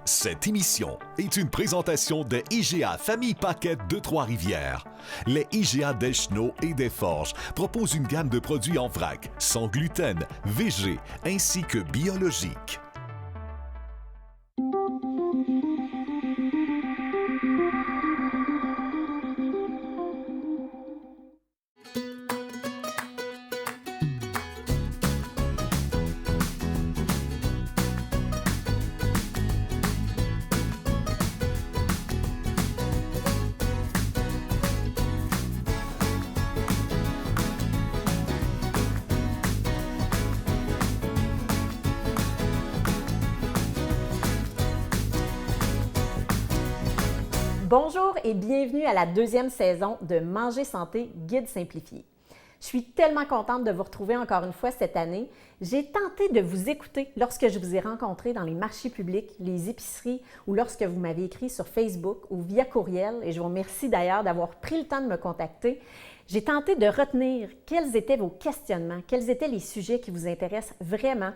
Cette émission est une présentation de IGA Famille Paquette de Trois-Rivières. Les IGA d'Eschenaux et des Forges proposent une gamme de produits en vrac, sans gluten, végé, ainsi que biologique. Bonjour et bienvenue à la deuxième saison de Manger Santé Guide simplifié. Je suis tellement contente de vous retrouver encore une fois cette année. J'ai tenté de vous écouter lorsque je vous ai rencontré dans les marchés publics, les épiceries ou lorsque vous m'avez écrit sur Facebook ou via courriel, et je vous remercie d'ailleurs d'avoir pris le temps de me contacter. J'ai tenté de retenir quels étaient vos questionnements, quels étaient les sujets qui vous intéressent vraiment.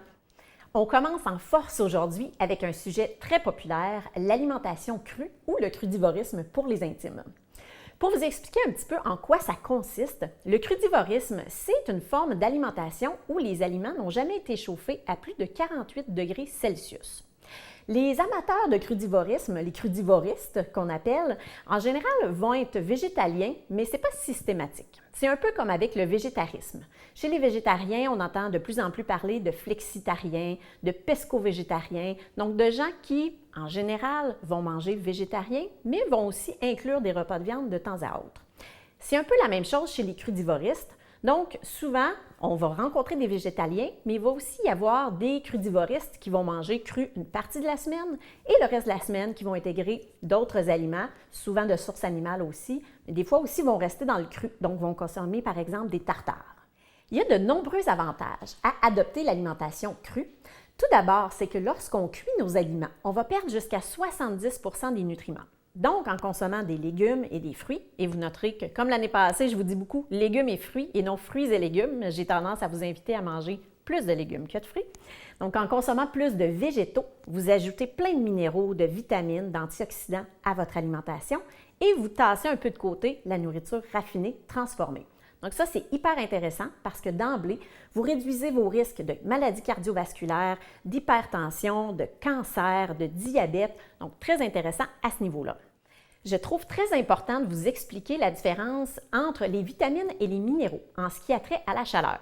On commence en force aujourd'hui avec un sujet très populaire, l'alimentation crue ou le crudivorisme pour les intimes. Pour vous expliquer un petit peu en quoi ça consiste, le crudivorisme, c'est une forme d'alimentation où les aliments n'ont jamais été chauffés à plus de 48 degrés Celsius. Les amateurs de crudivorisme, les crudivoristes qu'on appelle, en général vont être végétaliens, mais ce n'est pas systématique. C'est un peu comme avec le végétarisme. Chez les végétariens, on entend de plus en plus parler de flexitariens, de pesco-végétariens, donc de gens qui, en général, vont manger végétarien, mais vont aussi inclure des repas de viande de temps à autre. C'est un peu la même chose chez les crudivoristes. Donc, souvent, on va rencontrer des végétaliens, mais il va aussi y avoir des crudivoristes qui vont manger cru une partie de la semaine et le reste de la semaine qui vont intégrer d'autres aliments, souvent de source animale aussi, mais des fois aussi vont rester dans le cru, donc vont consommer par exemple des tartares. Il y a de nombreux avantages à adopter l'alimentation crue. Tout d'abord, c'est que lorsqu'on cuit nos aliments, on va perdre jusqu'à 70% des nutriments. Donc, en consommant des légumes et des fruits, et vous noterez que, comme l'année passée, je vous dis beaucoup légumes et fruits et non fruits et légumes, j'ai tendance à vous inviter à manger plus de légumes que de fruits. Donc, en consommant plus de végétaux, vous ajoutez plein de minéraux, de vitamines, d'antioxydants à votre alimentation et vous tassez un peu de côté la nourriture raffinée, transformée. Donc ça, c'est hyper intéressant parce que d'emblée, vous réduisez vos risques de maladies cardiovasculaires, d'hypertension, de cancer, de diabète. Donc très intéressant à ce niveau-là. Je trouve très important de vous expliquer la différence entre les vitamines et les minéraux en ce qui a trait à la chaleur.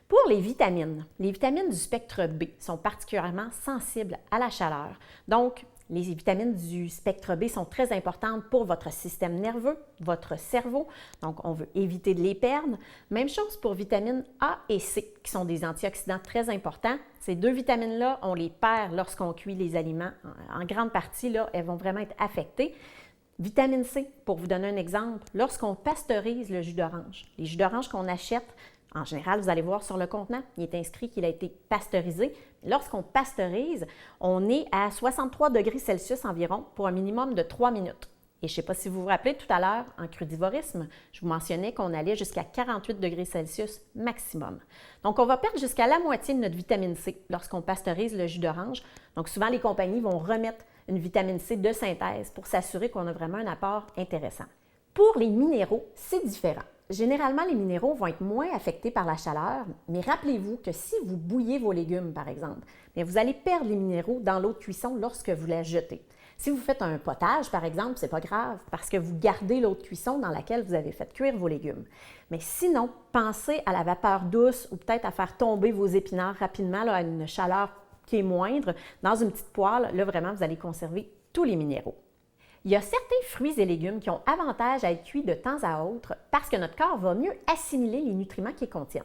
Pour les vitamines du spectre B sont particulièrement sensibles à la chaleur. Donc, les vitamines du spectre B sont très importantes pour votre système nerveux, votre cerveau, donc on veut éviter de les perdre. Même chose pour vitamines A et C, qui sont des antioxydants très importants. Ces deux vitamines-là, on les perd lorsqu'on cuit les aliments. En grande partie, là, elles vont vraiment être affectées. Vitamine C, pour vous donner un exemple, lorsqu'on pasteurise le jus d'orange, les jus d'orange qu'on achète, en général, vous allez voir sur le contenant, il est inscrit qu'il a été pasteurisé. Lorsqu'on pasteurise, on est à 63 degrés Celsius environ pour un minimum de 3 minutes. Et je ne sais pas si vous vous rappelez tout à l'heure, en crudivorisme, je vous mentionnais qu'on allait jusqu'à 48 degrés Celsius maximum. Donc, on va perdre jusqu'à la moitié de notre vitamine C lorsqu'on pasteurise le jus d'orange. Donc, souvent, les compagnies vont remettre une vitamine C de synthèse pour s'assurer qu'on a vraiment un apport intéressant. Pour les minéraux, c'est différent. Généralement, les minéraux vont être moins affectés par la chaleur, mais rappelez-vous que si vous bouillez vos légumes, par exemple, bien, vous allez perdre les minéraux dans l'eau de cuisson lorsque vous la jetez. Si vous faites un potage, par exemple, ce n'est pas grave parce que vous gardez l'eau de cuisson dans laquelle vous avez fait cuire vos légumes. Mais sinon, pensez à la vapeur douce ou peut-être à faire tomber vos épinards rapidement là, à une chaleur qui est moindre dans une petite poêle. Là, vraiment, vous allez conserver tous les minéraux. Il y a certains fruits et légumes qui ont avantage à être cuits de temps à autre parce que notre corps va mieux assimiler les nutriments qu'ils contiennent.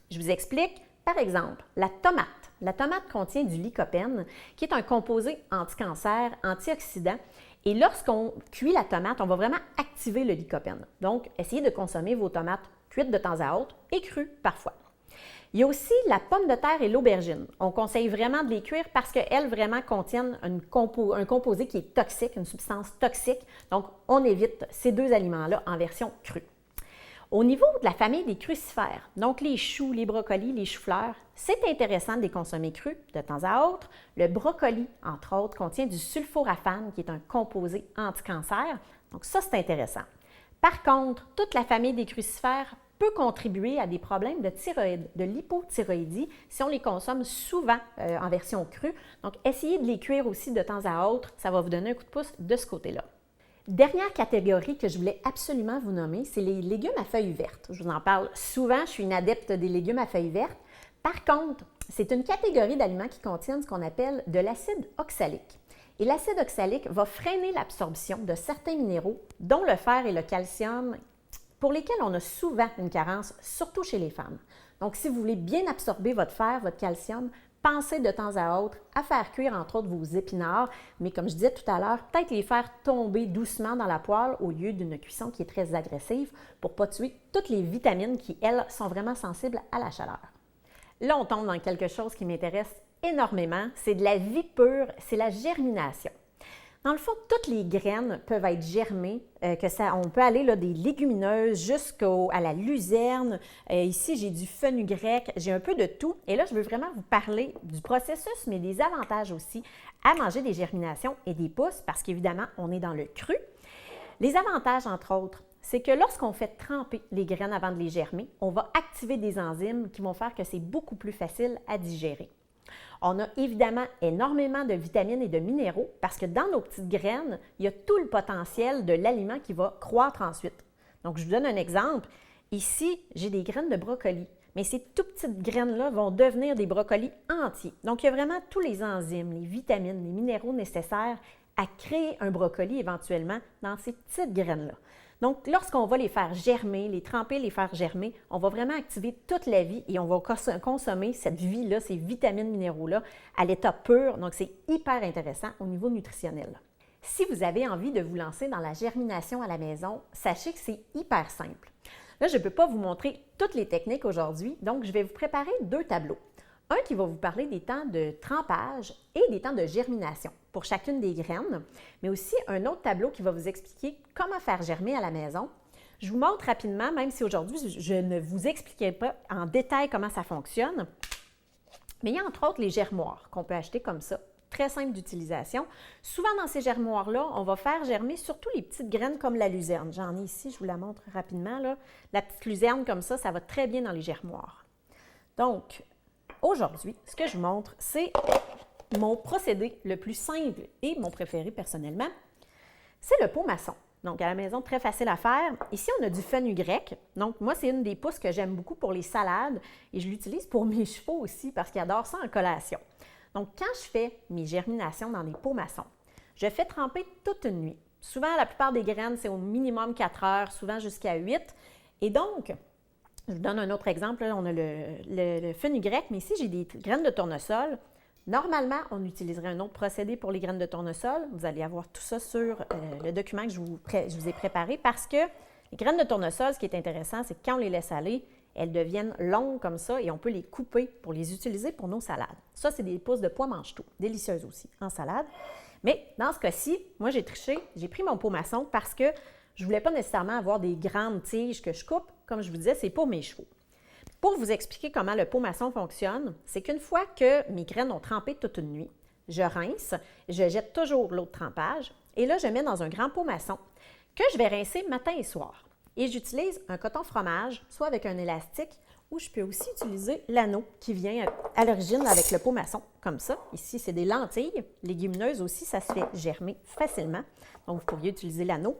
Je vous explique, par exemple, la tomate. La tomate contient du lycopène, qui est un composé anti-cancer, antioxydant. Et lorsqu'on cuit la tomate, on va vraiment activer le lycopène. Donc, essayez de consommer vos tomates cuites de temps à autre et crues parfois. Il y a aussi la pomme de terre et l'aubergine. On conseille vraiment de les cuire parce qu'elles vraiment contiennent un composé qui est toxique, une substance toxique. Donc, on évite ces deux aliments-là en version crue. Au niveau de la famille des crucifères, donc les choux, les brocolis, les choux-fleurs, c'est intéressant de les consommer crus de temps à autre. Le brocoli, entre autres, contient du sulforaphane, qui est un composé anti-cancer. Donc ça, c'est intéressant. Par contre, toute la famille des crucifères peut contribuer à des problèmes de thyroïde, de l'hypothyroïdie, si on les consomme souvent en version crue. Donc, essayez de les cuire aussi de temps à autre, ça va vous donner un coup de pouce de ce côté-là. Dernière catégorie que je voulais absolument vous nommer, c'est les légumes à feuilles vertes. Je vous en parle souvent, je suis une adepte des légumes à feuilles vertes. Par contre, c'est une catégorie d'aliments qui contiennent ce qu'on appelle de l'acide oxalique. Et l'acide oxalique va freiner l'absorption de certains minéraux, dont le fer et le calcium, pour lesquels on a souvent une carence, surtout chez les femmes. Donc, si vous voulez bien absorber votre fer, votre calcium, pensez de temps à autre à faire cuire entre autres vos épinards, mais comme je disais tout à l'heure, peut-être les faire tomber doucement dans la poêle au lieu d'une cuisson qui est très agressive pour ne pas tuer toutes les vitamines qui, elles, sont vraiment sensibles à la chaleur. Là, on tombe dans quelque chose qui m'intéresse énormément, c'est de la vie pure, c'est la germination. Dans le fond, toutes les graines peuvent être germées, on peut aller là, des légumineuses jusqu'à la luzerne. Ici, j'ai du fenugrec, j'ai un peu de tout. Et là, je veux vraiment vous parler du processus, mais des avantages aussi à manger des germinations et des pousses, parce qu'évidemment, on est dans le cru. Les avantages, entre autres, c'est que lorsqu'on fait tremper les graines avant de les germer, on va activer des enzymes qui vont faire que c'est beaucoup plus facile à digérer. On a évidemment énormément de vitamines et de minéraux parce que dans nos petites graines, il y a tout le potentiel de l'aliment qui va croître ensuite. Donc, je vous donne un exemple. Ici, j'ai des graines de brocoli, mais ces tout petites graines-là vont devenir des brocolis entiers. Donc, il y a vraiment tous les enzymes, les vitamines, les minéraux nécessaires à créer un brocoli éventuellement dans ces petites graines-là. Donc, lorsqu'on va les faire germer, les tremper, les faire germer, on va vraiment activer toute la vie et on va consommer cette vie-là, ces vitamines, minéraux-là, à l'état pur. Donc, c'est hyper intéressant au niveau nutritionnel. Si vous avez envie de vous lancer dans la germination à la maison, sachez que c'est hyper simple. Là, je ne peux pas vous montrer toutes les techniques aujourd'hui, donc je vais vous préparer 2 tableaux. Un qui va vous parler des temps de trempage et des temps de germination pour chacune des graines, mais aussi un autre tableau qui va vous expliquer comment faire germer à la maison. Je vous montre rapidement, même si aujourd'hui je ne vous expliquerai pas en détail comment ça fonctionne, mais il y a entre autres les germoirs qu'on peut acheter comme ça, très simple d'utilisation. Souvent dans ces germoirs-là, on va faire germer surtout les petites graines comme la luzerne. J'en ai ici, je vous la montre rapidement. Là. La petite luzerne comme ça va très bien dans les germoirs. Donc, aujourd'hui, ce que je vous montre, c'est mon procédé le plus simple et mon préféré personnellement, c'est le pot maçon. Donc, à la maison, très facile à faire. Ici, on a du fenugrec. Donc, moi, c'est une des pousses que j'aime beaucoup pour les salades et je l'utilise pour mes chevaux aussi parce qu'ils adorent ça en collation. Donc, quand je fais mes germinations dans les pots maçons, je fais tremper toute une nuit. Souvent, la plupart des graines, c'est au minimum 4 heures, souvent jusqu'à 8. Et donc, je vous donne un autre exemple. Là, on a le fenugrec, mais ici, j'ai des graines de tournesol. Normalement, on utiliserait un autre procédé pour les graines de tournesol. Vous allez avoir tout ça sur le document que je vous ai préparé parce que les graines de tournesol, ce qui est intéressant, c'est que quand on les laisse aller, elles deviennent longues comme ça et on peut les couper pour les utiliser pour nos salades. Ça, c'est des pousses de pois mange-tout, délicieuses aussi en salade. Mais dans ce cas-ci, moi, j'ai triché, j'ai pris mon pot maçon parce que je ne voulais pas nécessairement avoir des grandes tiges que je coupe. Comme je vous disais, c'est pour mes chevaux. Pour vous expliquer comment le pot maçon fonctionne, c'est qu'une fois que mes graines ont trempé toute une nuit, je rince, je jette toujours l'eau de trempage et là, je mets dans un grand pot maçon que je vais rincer matin et soir. Et j'utilise un coton fromage, soit avec un élastique, ou je peux aussi utiliser l'anneau qui vient à l'origine avec le pot maçon, comme ça. Ici, c'est des lentilles, légumineuses aussi, ça se fait germer facilement. Donc, vous pourriez utiliser l'anneau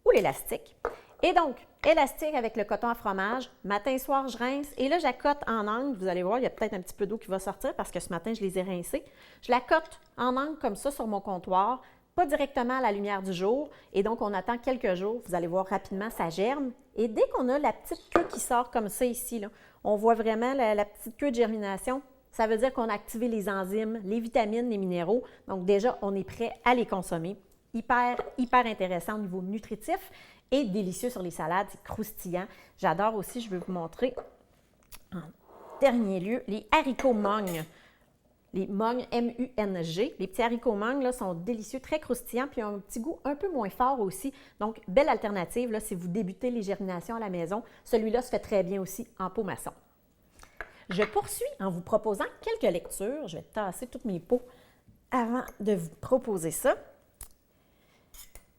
ou l'élastique. Et donc, élastique avec le coton à fromage, matin et soir, je rince. Et là, j'accote en angle. Vous allez voir, il y a peut-être un petit peu d'eau qui va sortir parce que ce matin, je les ai rincés. Je l'accote en angle comme ça sur mon comptoir, pas directement à la lumière du jour. Et donc, on attend quelques jours. Vous allez voir rapidement, ça germe. Et dès qu'on a la petite queue qui sort comme ça ici, là, on voit vraiment la petite queue de germination. Ça veut dire qu'on a activé les enzymes, les vitamines, les minéraux. Donc, déjà, on est prêt à les consommer. Hyper intéressant au niveau nutritif et délicieux sur les salades, c'est croustillant. J'adore aussi, je vais vous montrer en dernier lieu, les haricots mognes. les mung, M-U-N-G. Les petits haricots mung là, sont délicieux, très croustillants, puis ont un petit goût un peu moins fort aussi. Donc, belle alternative là, si vous débutez les germinations à la maison. Celui-là se fait très bien aussi en pot maçon. Je poursuis en vous proposant quelques lectures. Je vais tasser toutes mes pots avant de vous proposer ça.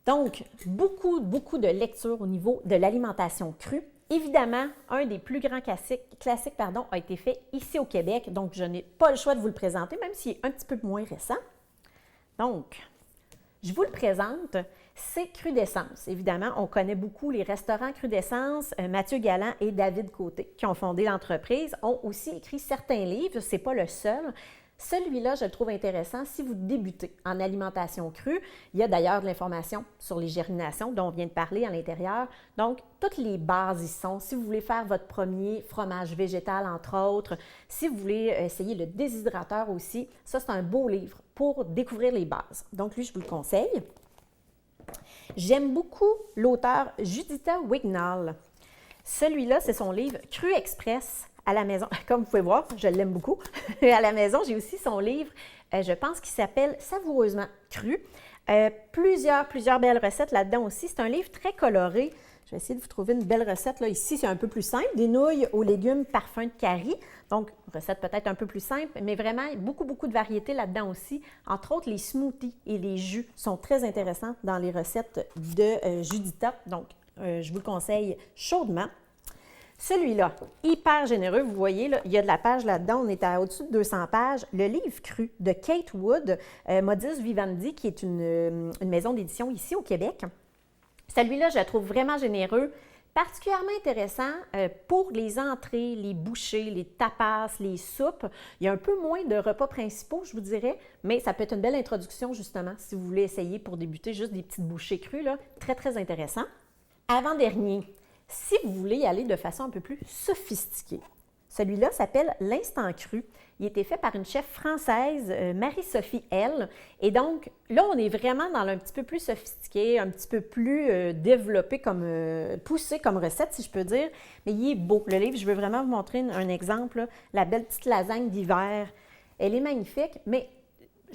Donc, beaucoup de lectures au niveau de l'alimentation crue. Évidemment, un des plus grands classiques a été fait ici au Québec, donc je n'ai pas le choix de vous le présenter, même s'il est un petit peu moins récent. Donc, je vous le présente, c'est Crudescence. Évidemment, on connaît beaucoup les restaurants Crudescence. Mathieu Galland et David Côté, qui ont fondé l'entreprise, ont aussi écrit certains livres, ce n'est pas le seul. Celui-là, je le trouve intéressant si vous débutez en alimentation crue. Il y a d'ailleurs de l'information sur les germinations dont on vient de parler à l'intérieur. Donc, toutes les bases y sont. Si vous voulez faire votre premier fromage végétal, entre autres, si vous voulez essayer le déshydrateur aussi, ça, c'est un beau livre pour découvrir les bases. Donc, lui, je vous le conseille. J'aime beaucoup l'auteur Juditha Wignall. Celui-là, c'est son livre Cru Express à la maison. Comme vous pouvez voir, je l'aime beaucoup. À la maison, j'ai aussi son livre, je pense qu'il s'appelle Savoureusement cru. Plusieurs belles recettes là-dedans aussi. C'est un livre très coloré. Je vais essayer de vous trouver une belle recette. Là. Ici, c'est un peu plus simple. Des nouilles aux légumes parfum de curry. Donc, recette peut-être un peu plus simple, mais vraiment beaucoup de variétés là-dedans aussi. Entre autres, les smoothies et les jus sont très intéressants dans les recettes de Juditha. Donc, je vous le conseille chaudement. Celui-là, hyper généreux, vous voyez, là, il y a de la page là-dedans, on est à au-dessus de 200 pages. Le livre cru de Kate Wood, Modus Vivendi, qui est une maison d'édition ici au Québec. Celui-là, je le trouve vraiment généreux, particulièrement intéressant pour les entrées, les bouchées, les tapas, les soupes. Il y a un peu moins de repas principaux, je vous dirais, mais ça peut être une belle introduction, justement, si vous voulez essayer pour débuter juste des petites bouchées crues, là. Très intéressant. Avant-dernier, si vous voulez y aller de façon un peu plus sophistiquée, celui-là s'appelle L'Instant Cru. Il a été fait par une chef française, Marie-Sophie L. Et donc, là, on est vraiment dans un petit peu plus sophistiqué, un petit peu plus développé, poussé comme recette, si je peux dire. Mais il est beau. Le livre, je veux vraiment vous montrer un exemple. Là. La belle petite lasagne d'hiver. Elle est magnifique, mais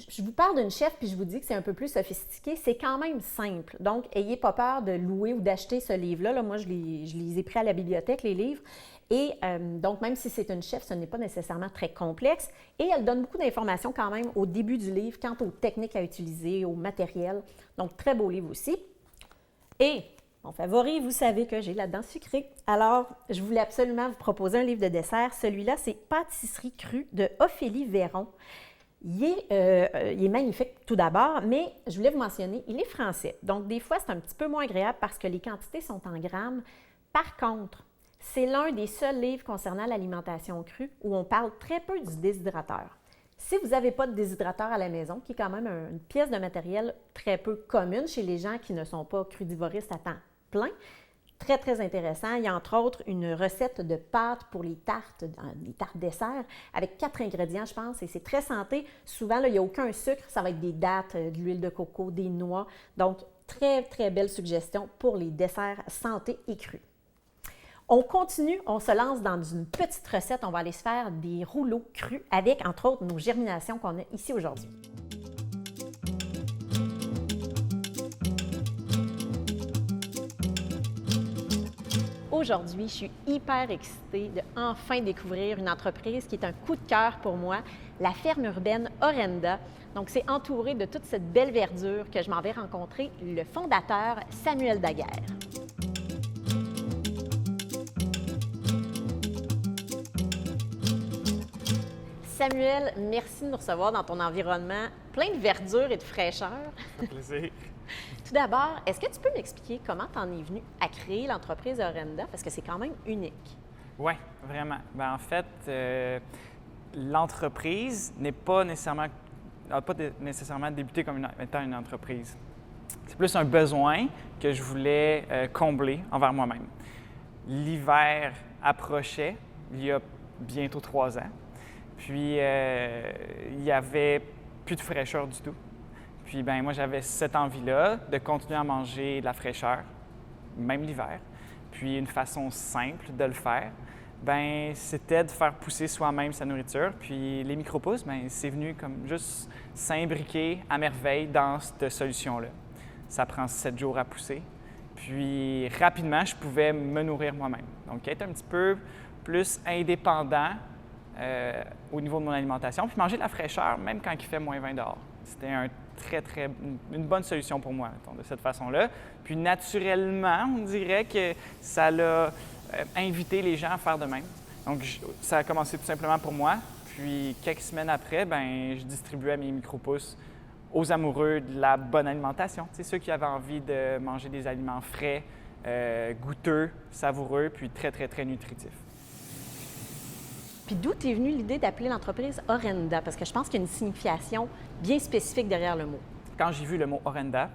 je vous parle d'une chef puis je vous dis que c'est un peu plus sophistiqué. C'est quand même simple. Donc, ayez pas peur de louer ou d'acheter ce livre-là. Là, moi, je les ai pris à la bibliothèque, les livres. Et donc, même si c'est une chef, ce n'est pas nécessairement très complexe. Et elle donne beaucoup d'informations quand même au début du livre quant aux techniques à utiliser, au matériel. Donc, très beau livre aussi. Et mon favori, vous savez que j'ai là-dedans sucré. Alors, je voulais absolument vous proposer un livre de dessert. Celui-là, c'est Pâtisserie crue de Ophélie Véron. Il est magnifique tout d'abord, mais je voulais vous mentionner, il est français. Donc, des fois, c'est un petit peu moins agréable parce que les quantités sont en grammes. Par contre, c'est l'un des seuls livres concernant l'alimentation crue où on parle très peu du déshydrateur. Si vous n'avez pas de déshydrateur à la maison, qui est quand même une pièce de matériel très peu commune chez les gens qui ne sont pas crudivoristes à temps plein, très intéressant. Il y a entre autres une recette de pâtes pour les tartes dessert avec 4 ingrédients, je pense, et c'est très santé. Souvent, là, il n'y a aucun sucre, ça va être des dattes, de l'huile de coco, des noix. Donc, très belle suggestion pour les desserts santé et crus. On continue, on se lance dans une petite recette. On va aller se faire des rouleaux crus avec, entre autres, nos germinations qu'on a ici aujourd'hui. Aujourd'hui, je suis hyper excitée de enfin découvrir une entreprise qui est un coup de cœur pour moi, la ferme urbaine Orenda. Donc, c'est entouré de toute cette belle verdure que je m'en vais rencontrer le fondateur Samuel Daguerre. Samuel, merci de nous recevoir dans ton environnement plein de verdure et de fraîcheur. Ça fait plaisir. Tout d'abord, est-ce que tu peux m'expliquer comment tu en es venu à créer l'entreprise Orenda? Parce que c'est quand même unique. Oui, vraiment. En fait, l'entreprise n'a pas nécessairement débuté comme étant une entreprise. C'est plus un besoin que je voulais combler envers moi-même. L'hiver approchait, il y a bientôt 3 ans. Puis, il n'y avait plus de fraîcheur du tout. Puis, moi, j'avais cette envie-là de continuer à manger de la fraîcheur, même l'hiver. Puis, une façon simple de le faire, ben c'était de faire pousser soi-même sa nourriture. Puis les micro-pousses, ben c'est venu comme juste s'imbriquer à merveille dans cette solution-là. Ça prend 7 jours à pousser. Puis rapidement, je pouvais me nourrir moi-même. Donc être un petit peu plus indépendant au niveau de mon alimentation. Puis manger de la fraîcheur, même quand il fait moins 20 dehors. C'était une bonne solution pour moi, mettons, de cette façon-là. Puis naturellement, on dirait que ça l'a invité les gens à faire de même. Donc ça a commencé tout simplement pour moi. Puis quelques semaines après, ben je distribuais mes micro-pousses aux amoureux de la bonne alimentation. C'est ceux qui avaient envie de manger des aliments frais, goûteux, savoureux, puis très, très, très nutritifs. Puis d'où est venue l'idée d'appeler l'entreprise Orenda? Parce que je pense qu'il y a une signification bien spécifique derrière le mot. Quand j'ai vu le mot Orenda,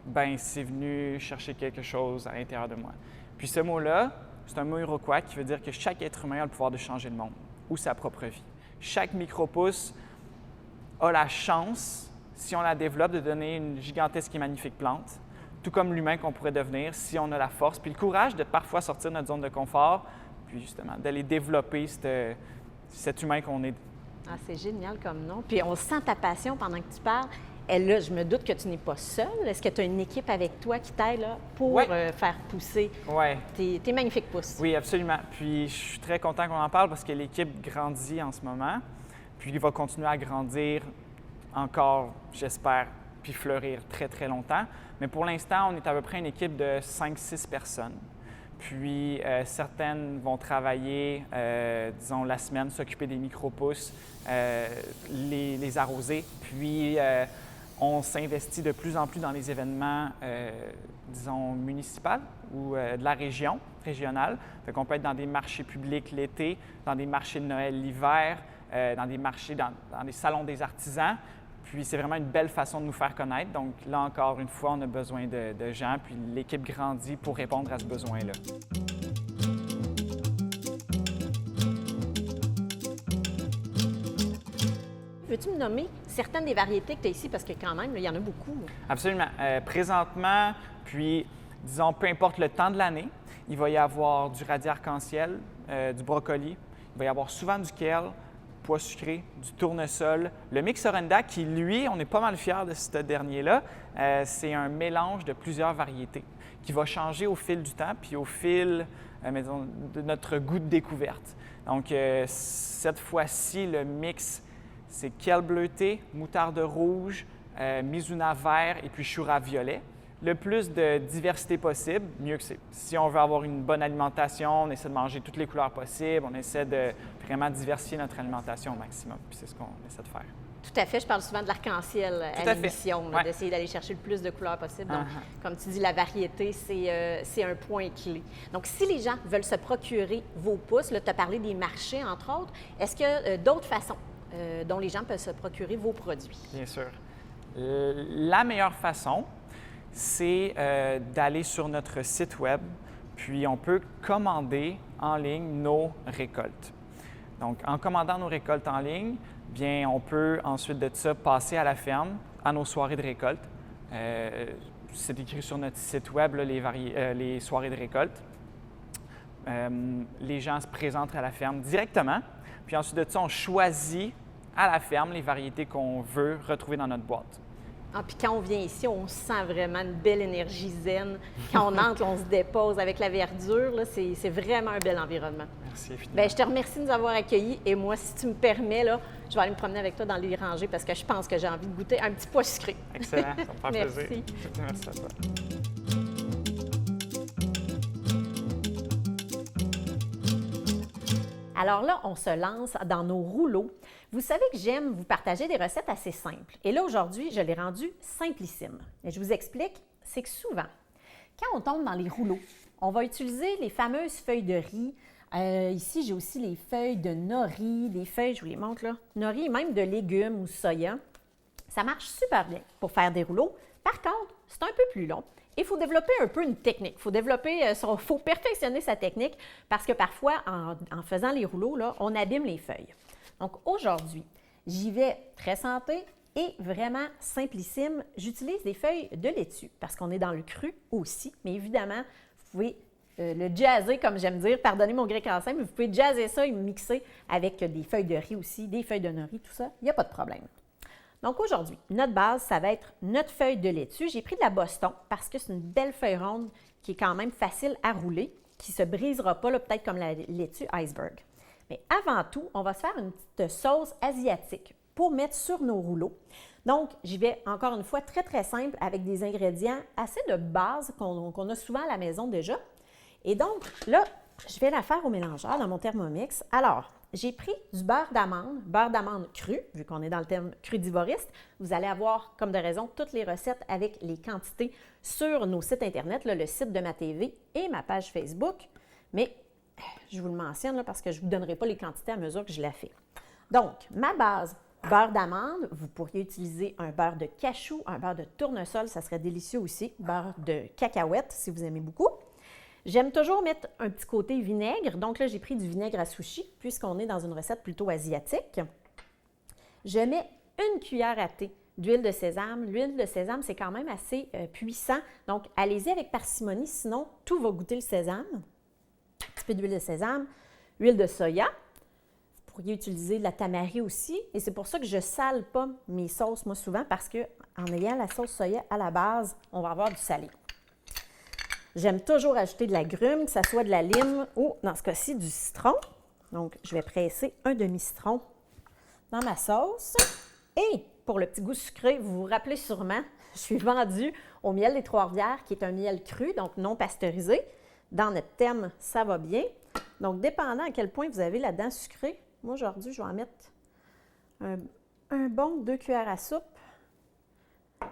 ben c'est venu chercher quelque chose à l'intérieur de moi. Puis ce mot-là, c'est un mot iroquois qui veut dire que chaque être humain a le pouvoir de changer le monde ou sa propre vie. Chaque micro-pousse a la chance, si on la développe, de donner une gigantesque et magnifique plante, tout comme l'humain qu'on pourrait devenir si on a la force puis le courage de parfois sortir de notre zone de confort, puis justement d'aller développer cet humain qu'on est. Ah, c'est génial comme nom. Puis on sent ta passion pendant que tu parles. Et là, je me doute que tu n'es pas seule. Est-ce que tu as une équipe avec toi qui t'aide là, pour faire pousser tes magnifiques pousses? Oui, absolument. Puis je suis très content qu'on en parle parce que l'équipe grandit en ce moment. Puis il va continuer à grandir encore, j'espère, puis fleurir très, très longtemps. Mais pour l'instant, on est à peu près une équipe de 5-6 personnes. Puis certaines vont travailler, disons, la semaine, s'occuper des micro-pousses, les arroser. Puis on s'investit de plus en plus dans les événements, disons, municipaux ou de la région, régionale. Fait qu'on peut être dans des marchés publics l'été, dans des marchés de Noël l'hiver, dans des marchés, dans des salons des artisans. Puis c'est vraiment une belle façon de nous faire connaître. Donc là, encore une fois, on a besoin de gens, puis l'équipe grandit pour répondre à ce besoin-là. Veux-tu me nommer certaines des variétés que tu as ici? Parce que quand même, là, il y en a beaucoup. Absolument. Présentement, puis disons, peu importe le temps de l'année, il va y avoir du radis arc-en-ciel, du brocoli, il va y avoir souvent du kale, pois sucré, du tournesol. Le mix Orenda, qui lui, on est pas mal fiers de ce dernier-là, c'est un mélange de plusieurs variétés qui va changer au fil du temps puis au fil, mettons, de notre goût de découverte. Donc, cette fois-ci, le mix, c'est kale bleuté, moutarde rouge, mizuna vert et puis choura violet. Le plus de diversité possible, mieux que c'est. Si on veut avoir une bonne alimentation, on essaie de manger toutes les couleurs possibles, on essaie de vraiment diversifier notre alimentation au maximum, puis c'est ce qu'on essaie de faire. Tout à fait. Je parle souvent de l'arc-en-ciel à l'émission, d'essayer d'aller chercher le plus de couleurs possible. Donc, comme tu dis, la variété, c'est un point clé. Donc, si les gens veulent se procurer vos pousses, là, tu as parlé des marchés, entre autres, est-ce qu'il y a d'autres façons dont les gens peuvent se procurer vos produits? Bien sûr. La meilleure façon, c'est d'aller sur notre site web, puis on peut commander en ligne nos récoltes. Donc, en commandant nos récoltes en ligne, bien, on peut ensuite de ça passer à la ferme, à nos soirées de récolte. C'est écrit sur notre site web, là, les soirées de récolte. Les gens se présentent à la ferme directement, puis ensuite de ça, on choisit à la ferme les variétés qu'on veut retrouver dans notre boîte. Ah, puis quand on vient ici, on sent vraiment une belle énergie zen. Quand on entre, on se dépose avec la verdure. Là, c'est vraiment un bel environnement. Merci, infiniment. Bien, je te remercie de nous avoir accueillis. Et moi, si tu me permets, là, je vais aller me promener avec toi dans les rangées parce que je pense que j'ai envie de goûter un petit pois sucré. Excellent, ça me fait Merci. plaisir. Merci à toi. Alors là, on se lance dans nos rouleaux. Vous savez que j'aime vous partager des recettes assez simples. Et là, aujourd'hui, je l'ai rendu simplissime. Et je vous explique, c'est que souvent, quand on tombe dans les rouleaux, on va utiliser les fameuses feuilles de riz. Ici, j'ai aussi les feuilles de nori, des feuilles, je vous les montre là, nori et même de légumes ou soya. Ça marche super bien pour faire des rouleaux. Par contre, c'est un peu plus long. Il faut développer un peu une technique. Il faut perfectionner sa technique parce que parfois, en faisant les rouleaux, là, on abîme les feuilles. Donc aujourd'hui, j'y vais très santé et vraiment simplissime. J'utilise des feuilles de laitue parce qu'on est dans le cru aussi, mais évidemment, vous pouvez le jazzer, comme j'aime dire. Pardonnez mon grec ancien, mais vous pouvez jazzer ça et mixer avec des feuilles de riz aussi, des feuilles de nori, tout ça. Il n'y a pas de problème. Donc aujourd'hui, notre base, ça va être notre feuille de laitue. J'ai pris de la Boston parce que c'est une belle feuille ronde qui est quand même facile à rouler, qui ne se brisera pas, peut-être comme la laitue iceberg. Mais avant tout, on va se faire une petite sauce asiatique pour mettre sur nos rouleaux. Donc, j'y vais encore une fois très, très simple avec des ingrédients assez de base qu'on a souvent à la maison déjà. Et donc, là, je vais la faire au mélangeur dans mon Thermomix. Alors, j'ai pris du beurre d'amande cru, vu qu'on est dans le thème crudivoriste. Vous allez avoir, comme de raison, toutes les recettes avec les quantités sur nos sites Internet, là, le site de ma TV et ma page Facebook. Mais je vous le mentionne là, parce que je ne vous donnerai pas les quantités à mesure que je la fais. Donc, ma base, beurre d'amande. Vous pourriez utiliser un beurre de cachou, un beurre de tournesol, ça serait délicieux aussi. Beurre de cacahuète, si vous aimez beaucoup. J'aime toujours mettre un petit côté vinaigre. Donc là, j'ai pris du vinaigre à sushi, puisqu'on est dans une recette plutôt asiatique. Je mets une cuillère à thé d'huile de sésame. L'huile de sésame, c'est quand même assez puissant. Donc, allez-y avec parcimonie, sinon tout va goûter le sésame. Un petit peu d'huile de sésame. Huile de soya. Vous pourriez utiliser de la tamari aussi. Et c'est pour ça que je ne sale pas mes sauces, moi, souvent, parce qu'en ayant la sauce soya à la base, on va avoir du salé. J'aime toujours ajouter de la grume, que ce soit de la lime ou, dans ce cas-ci, du citron. Donc, je vais presser un demi-citron dans ma sauce. Et pour le petit goût sucré, vous vous rappelez sûrement, je suis vendue au miel des Trois-Rivières, qui est un miel cru, donc non pasteurisé. Dans notre thème, ça va bien. Donc, dépendant à quel point vous avez la dent sucrée, moi, aujourd'hui, je vais en mettre un bon 2 cuillères à soupe.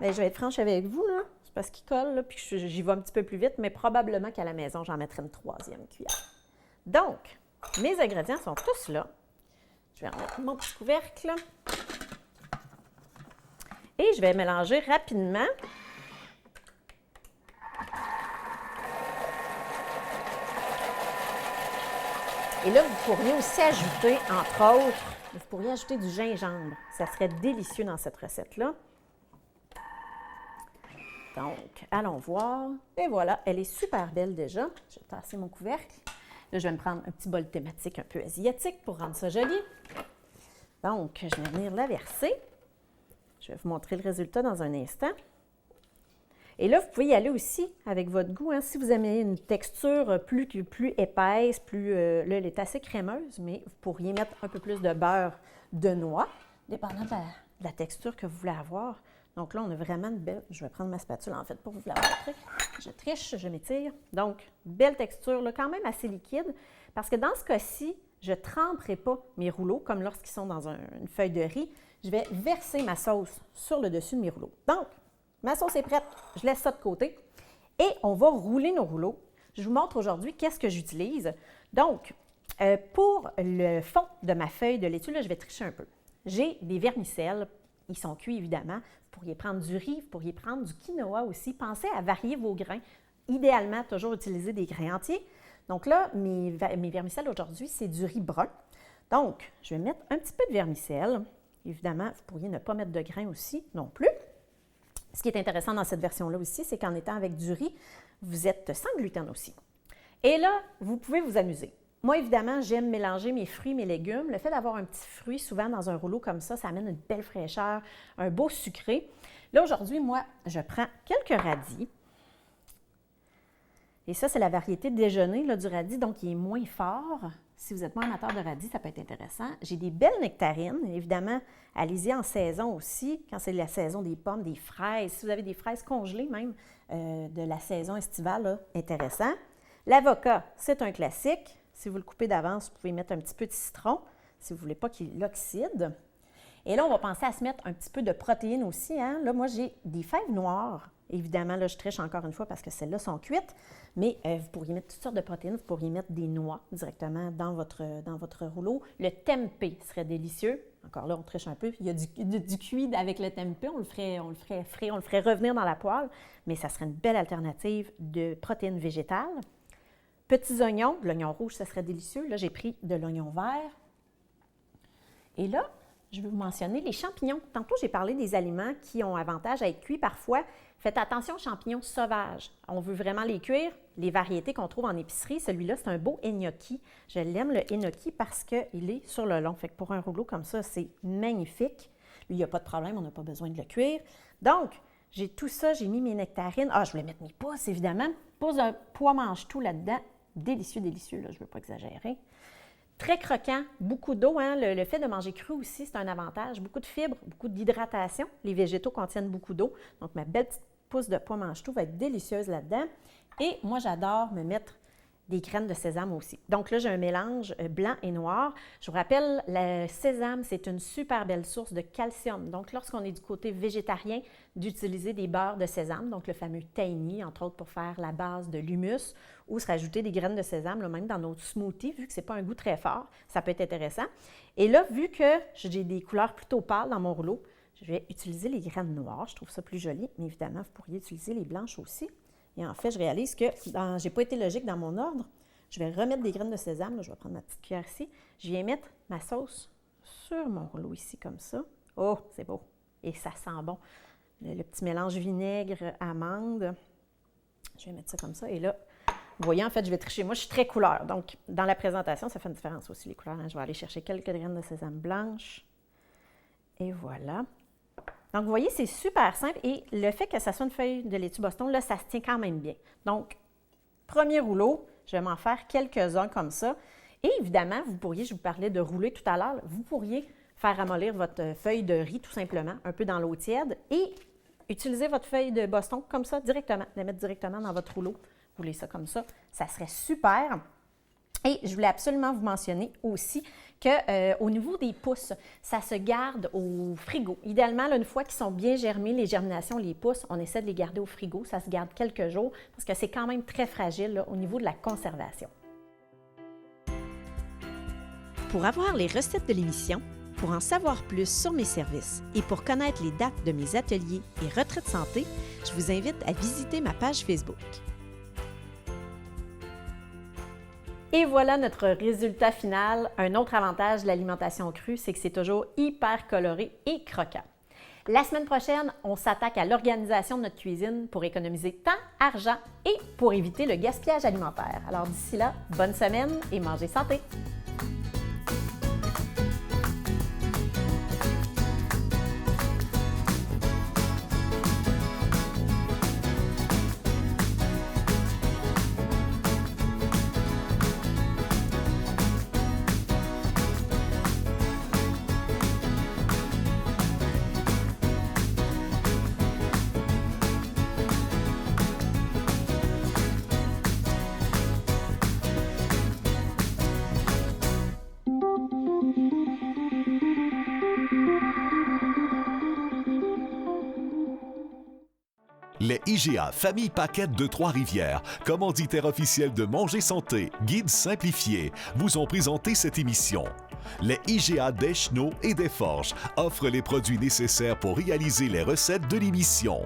Bien, je vais être franche avec vous, là. Parce qu'il colle, là, puis j'y vais un petit peu plus vite, mais probablement qu'à la maison, j'en mettrai une 3e cuillère. Donc, mes ingrédients sont tous là. Je vais remettre mon petit couvercle. Et je vais mélanger rapidement. Et là, vous pourriez aussi ajouter, entre autres, vous pourriez ajouter du gingembre. Ça serait délicieux dans cette recette-là. Donc, allons voir. Et voilà, elle est super belle déjà. Je vais tasser mon couvercle. Là, je vais me prendre un petit bol thématique un peu asiatique pour rendre ça joli. Donc, je vais venir la verser. Je vais vous montrer le résultat dans un instant. Et là, vous pouvez y aller aussi avec votre goût. Hein. Si vous aimez une texture plus épaisse, là, elle est assez crémeuse, mais vous pourriez mettre un peu plus de beurre de noix, dépendant de la texture que vous voulez avoir. Donc là, on a vraiment une belle... Je vais prendre ma spatule, en fait, pour vous la montrer. Je triche, je m'étire. Donc, belle texture, là, quand même assez liquide, parce que dans ce cas-ci, je ne tremperai pas mes rouleaux, comme lorsqu'ils sont dans une feuille de riz. Je vais verser ma sauce sur le dessus de mes rouleaux. Donc, ma sauce est prête. Je laisse ça de côté. Et on va rouler nos rouleaux. Je vous montre aujourd'hui qu'est-ce que j'utilise. Donc, pour le fond de ma feuille de laitue, là, je vais tricher un peu. J'ai des vermicelles. Ils sont cuits, évidemment. Vous pourriez prendre du riz, vous pourriez prendre du quinoa aussi. Pensez à varier vos grains. Idéalement, toujours utiliser des grains entiers. Donc là, mes vermicelles aujourd'hui, c'est du riz brun. Donc, je vais mettre un petit peu de vermicelle. Évidemment, vous pourriez ne pas mettre de grains aussi non plus. Ce qui est intéressant dans cette version-là aussi, c'est qu'en étant avec du riz, vous êtes sans gluten aussi. Et là, vous pouvez vous amuser. Moi, évidemment, j'aime mélanger mes fruits, mes légumes. Le fait d'avoir un petit fruit souvent dans un rouleau comme ça amène une belle fraîcheur, un beau sucré. Là, aujourd'hui, moi, je prends quelques radis. Et ça, c'est la variété déjeuner là, du radis, donc il est moins fort. Si vous êtes moins amateur de radis, ça peut être intéressant. J'ai des belles nectarines. Évidemment, allez-y en saison aussi, quand c'est la saison des pommes, des fraises. Si vous avez des fraises congelées même de la saison estivale, là, intéressant. L'avocat, c'est un classique. Si vous le coupez d'avance, vous pouvez mettre un petit peu de citron si vous ne voulez pas qu'il oxyde. Et là, on va penser à se mettre un petit peu de protéines aussi. Hein? Là, moi, j'ai des fèves noires. Évidemment, là, je triche encore une fois parce que celles-là sont cuites, mais vous pourriez mettre toutes sortes de protéines. Vous pourriez mettre des noix directement dans votre rouleau. Le tempeh serait délicieux. Encore là, on triche un peu. Il y a du cuit avec le tempeh. On le ferait frais, on le ferait revenir dans la poêle, mais ça serait une belle alternative de protéines végétales. Petits oignons, de l'oignon rouge, ça serait délicieux. Là, j'ai pris de l'oignon vert. Et là, je vais vous mentionner les champignons. Tantôt, j'ai parlé des aliments qui ont avantage à être cuits parfois. Faites attention aux champignons sauvages. On veut vraiment les cuire, les variétés qu'on trouve en épicerie. Celui-là, c'est un beau gnocchi. Je l'aime, le gnocchi, parce qu'il est sur le long. Fait que pour un rouleau comme ça, c'est magnifique. Lui, il n'y a pas de problème, on n'a pas besoin de le cuire. Donc, j'ai tout ça, j'ai mis mes nectarines. Ah, je voulais mettre mes pousses, évidemment. Pousses d'un pois mange-tout là-dedans. Délicieux, délicieux, là, je ne veux pas exagérer. Très croquant, beaucoup d'eau. Hein? Le fait de manger cru aussi, c'est un avantage. Beaucoup de fibres, beaucoup d'hydratation. Les végétaux contiennent beaucoup d'eau. Donc, ma belle petite pousse de pois mange-tout va être délicieuse là-dedans. Et moi, j'adore me mettre des graines de sésame aussi. Donc là, j'ai un mélange blanc et noir. Je vous rappelle, le sésame, c'est une super belle source de calcium. Donc, lorsqu'on est du côté végétarien, d'utiliser des beurres de sésame, donc le fameux tahini, entre autres pour faire la base de l'hummus, ou se rajouter des graines de sésame, là, même dans notre smoothie, vu que ce n'est pas un goût très fort, ça peut être intéressant. Et là, vu que j'ai des couleurs plutôt pâles dans mon rouleau, je vais utiliser les graines noires. Je trouve ça plus joli, mais évidemment, vous pourriez utiliser les blanches aussi. Et en fait, je réalise que je n'ai pas été logique dans mon ordre. Je vais remettre des graines de sésame. Là, je vais prendre ma petite cuillère ici. Je viens mettre ma sauce sur mon rouleau ici, comme ça. Oh, c'est beau! Et ça sent bon. Le petit mélange vinaigre-amande. Je vais mettre ça comme ça. Et là, vous voyez, en fait, je vais tricher. Moi, je suis très couleur. Donc, dans la présentation, ça fait une différence aussi, les couleurs. Hein. Je vais aller chercher quelques graines de sésame blanches. Et voilà. Donc, vous voyez, c'est super simple et le fait que ça soit une feuille de laitue Boston, là, ça se tient quand même bien. Donc, premier rouleau, je vais m'en faire quelques-uns comme ça. Et évidemment, vous pourriez, je vous parlais de rouler tout à l'heure, vous pourriez faire ramollir votre feuille de riz tout simplement, un peu dans l'eau tiède et utiliser votre feuille de Boston comme ça directement, la mettre directement dans votre rouleau. Roulez ça comme ça serait super. Et je voulais absolument vous mentionner aussi qu'au niveau des pousses, ça se garde au frigo. Idéalement, là, une fois qu'ils sont bien germés, les germinations, les pousses, on essaie de les garder au frigo. Ça se garde quelques jours parce que c'est quand même très fragile là, au niveau de la conservation. Pour avoir les recettes de l'émission, pour en savoir plus sur mes services et pour connaître les dates de mes ateliers et retraites santé, je vous invite à visiter ma page Facebook. Et voilà notre résultat final. Un autre avantage de l'alimentation crue, c'est que c'est toujours hyper coloré et croquant. La semaine prochaine, on s'attaque à l'organisation de notre cuisine pour économiser temps, argent et pour éviter le gaspillage alimentaire. Alors d'ici là, bonne semaine et mangez santé! Les IGA Famille Paquette de Trois-Rivières, commanditaire officiel de Manger Santé, guide simplifié, vous ont présenté cette émission. Les IGA d'Eschenaux et des Forges offrent les produits nécessaires pour réaliser les recettes de l'émission.